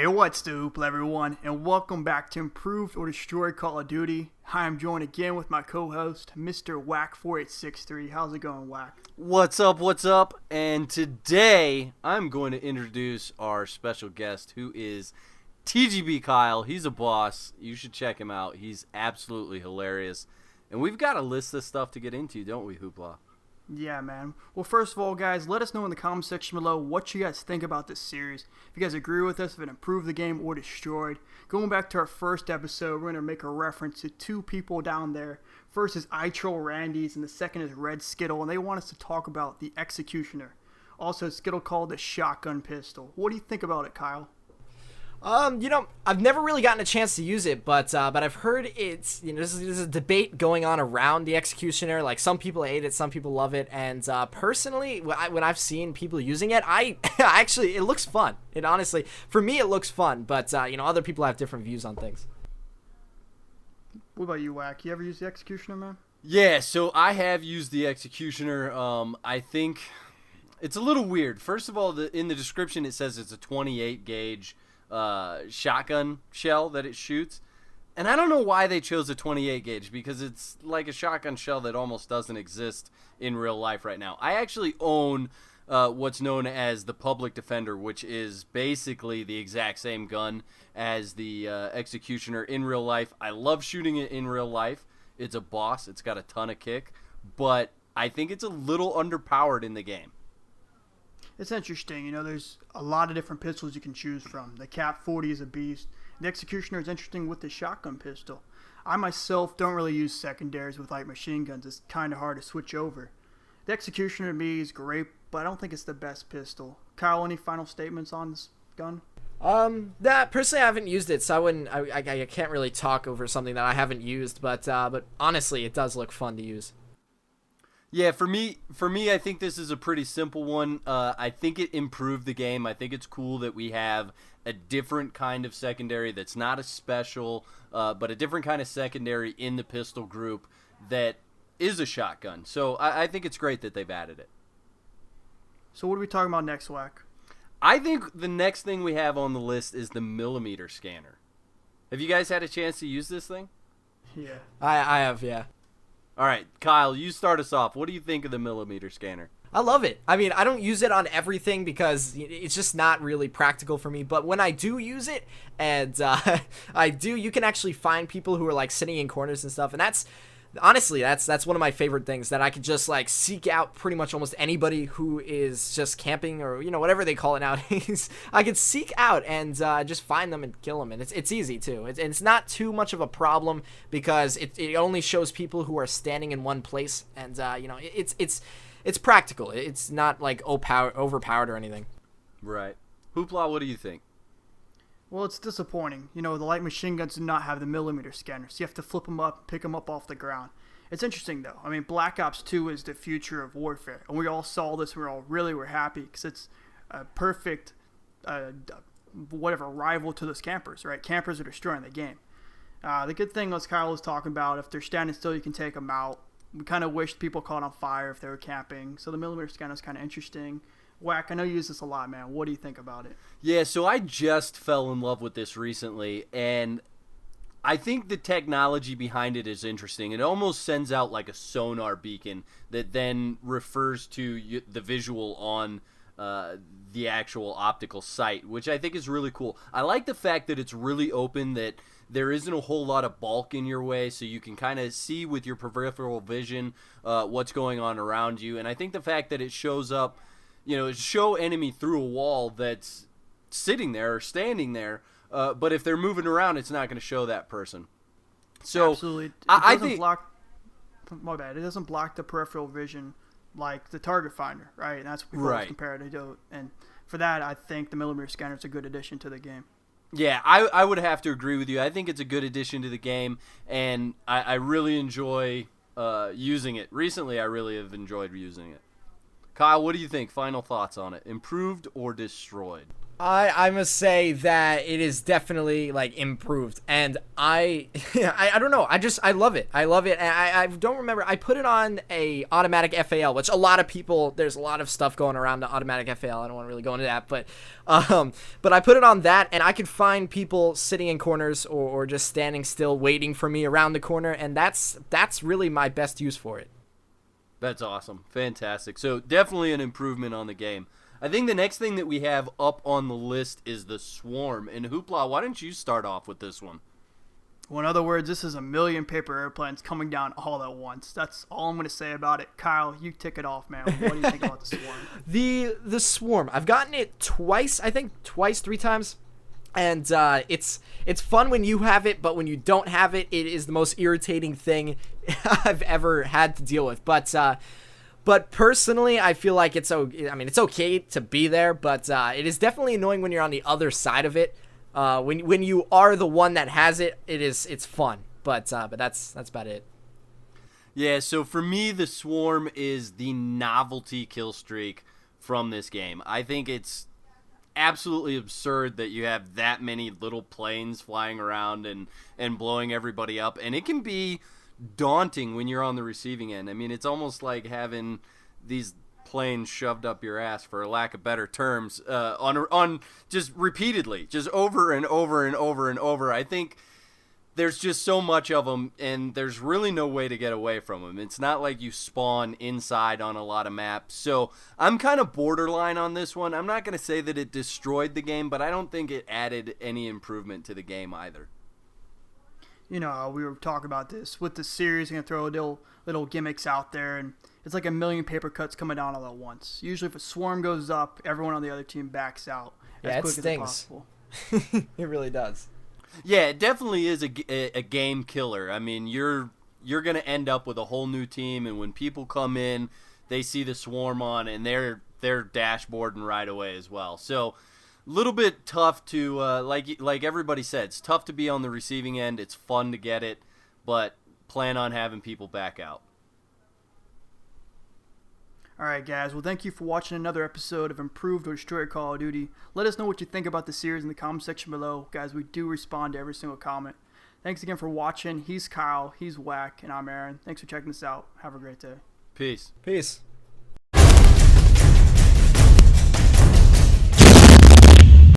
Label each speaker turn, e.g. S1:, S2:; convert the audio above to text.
S1: Hey, what's the Ihoopla, everyone, and welcome back to Improved or Destroyed Call of Duty. Hi, I'm joined again with my co-host, Mr. Whack4863. How's it going, Whack?
S2: What's up? And today, I'm going to introduce our special guest, who is TGB Kyle. He's a boss. You should check him out. He's absolutely hilarious. And we've got a list of stuff to get into, don't we, Hoopla?
S1: Yeah, man. Well, first of all, guys, let us know in the comment section below what you guys think about this series. If you guys agree with us, if it improved the game or destroyed. Going back to our first episode, we're going to make a reference to two people down there. First is iTrollRandy's, and the second is Red Skittle, and they want us to talk about the Executioner. Also, Skittle called the shotgun pistol. What do you think about it, Kyle?
S3: I've never really gotten a chance to use it, but I've heard it's, there's a debate going on around the Executioner. Like, some people hate it, some people love it, and personally, when I've seen people using it, it looks fun. It honestly, for me, it looks fun, but, other people have different views on things.
S1: What about you, Whack? You ever use the Executioner, man?
S2: Yeah, so I have used the Executioner. I think it's a little weird. First of all, in the description, it says it's a 28 gauge shotgun shell that it shoots, and I don't know why they chose a 28 gauge, because it's like a shotgun shell that almost doesn't exist in real life right now. I actually own what's known as the Public Defender, which is basically the exact same gun as the Executioner in real life. I love shooting it in real life. It's a boss. It's got a ton of kick, but I think it's a little underpowered in the game.
S1: It's interesting, there's a lot of different pistols you can choose from. The Cap 40 is a beast. The Executioner is interesting with the shotgun pistol. I myself don't really use secondaries with light machine guns. It's kind of hard to switch over. The Executioner to me is great, but I don't think it's the best pistol. Kyle, any final statements on this gun?
S3: Personally, I haven't used it, so I can't really talk over something that I haven't used, but honestly, it does look fun to use.
S2: Yeah, for me, I think this is a pretty simple one. I think it improved the game. I think it's cool that we have a different kind of secondary that's not a special, but a different kind of secondary in the pistol group that is a shotgun. So I think it's great that they've added it.
S1: So what are we talking about next, Whack?
S2: I think the next thing we have on the list is the millimeter scanner. Have you guys had a chance to use this thing?
S1: Yeah.
S3: I have, yeah.
S2: All right, Kyle, you start us off. What do you think of the millimeter scanner?
S3: I love it. I mean, I don't use it on everything because it's just not really practical for me. But when I do use it, and you can actually find people who are like sitting in corners and stuff. And that's one of my favorite things, that I could just like seek out pretty much almost anybody who is just camping, or whatever they call it nowadays. I could seek out and just find them and kill them, and it's easy too. It's not too much of a problem because it only shows people who are standing in one place, and it's practical. It's not like overpowered or anything.
S2: Right. Hoopla, what do you think?
S1: Well, it's disappointing. The light machine guns do not have the millimeter scanner, so you have to flip them up, pick them up off the ground. It's interesting, though. I mean, Black Ops 2 is the future of warfare, and we all saw this, and we all really were happy, because it's a perfect, rival to those campers, right? Campers are destroying the game. The good thing, as Kyle was talking about, if they're standing still, you can take them out. We kind of wished people caught on fire if they were camping, so the millimeter scanner is kind of interesting. Whack, I know you use this a lot, man. What do you think about it?
S2: Yeah, so I just fell in love with this recently, and I think the technology behind it is interesting. It almost sends out like a sonar beacon that then refers to the visual on the actual optical sight, which I think is really cool. I like the fact that it's really open, that there isn't a whole lot of bulk in your way, so you can kind of see with your peripheral vision what's going on around you. And I think the fact that it shows up, show enemy through a wall that's sitting there or standing there, but if they're moving around, it's not going to show that person. So
S1: absolutely,
S2: I think
S1: my bad. It doesn't block the peripheral vision like the target finder, right? And that's what we
S2: right.
S1: compare it to. And for that, I think the millimeter scanner is a good addition to the game.
S2: Yeah, I would have to agree with you. I think it's a good addition to the game, and I really enjoy using it. Recently, I really have enjoyed using it. Kyle, what do you think? Final thoughts on it? Improved or destroyed?
S3: I must say that it is definitely like improved, and I don't know, I love it. I love it. And I don't remember, I put it on a automatic FAL, which a lot of people, there's a lot of stuff going around the automatic FAL. I don't want to really go into that, but I put it on that, and I could find people sitting in corners or just standing still waiting for me around the corner, and that's really my best use for it.
S2: That's awesome. Fantastic. So definitely an improvement on the game. I think the next thing that we have up on the list is the Swarm. And Ihoopla, why don't you start off with this one?
S1: Well, in other words, this is a million paper airplanes coming down all at once. That's all I'm going to say about it. Kyle, you tick it off, man. What do you think about the Swarm?
S3: The Swarm. I've gotten it twice, I think. Twice, 3 times. And it's fun when you have it, but when you don't have it, it is the most irritating thing I've ever had to deal with. But personally, I feel like it's okay to be there, but it is definitely annoying when you're on the other side of it. When you are the one that has it, it's fun. But that's about it.
S2: Yeah, so for me, the Swarm is the novelty kill streak from this game. I think it's absolutely absurd that you have that many little planes flying around and blowing everybody up, and it can be daunting when you're on the receiving end. I mean, it's almost like having these planes shoved up your ass, for lack of better terms, on just repeatedly, just over and over and over and over. I think there's just so much of them, and there's really no way to get away from them. It's not like you spawn inside on a lot of maps. So I'm kind of borderline on this one. I'm not going to say that it destroyed the game, but I don't think it added any improvement to the game either.
S1: You know, we were talking about this with the series. Going to throw little gimmicks out there, and it's like a million paper cuts coming down all at once. Usually, if a Swarm goes up, everyone on the other team backs out as quick as possible.
S3: It really does.
S2: Yeah, it definitely is a game killer. I mean, you're going to end up with a whole new team, and when people come in, they see the Swarm on, and they're dashboarding right away as well. So a little bit tough to, like everybody said, it's tough to be on the receiving end. It's fun to get it, but plan on having people back out.
S1: All right, guys. Well, thank you for watching another episode of Improved or Destroyed Call of Duty. Let us know what you think about the series in the comment section below. Guys, we do respond to every single comment. Thanks again for watching. He's Kyle, he's Whack, and I'm Aaron. Thanks for checking us out. Have a great day.
S2: Peace.
S3: Peace.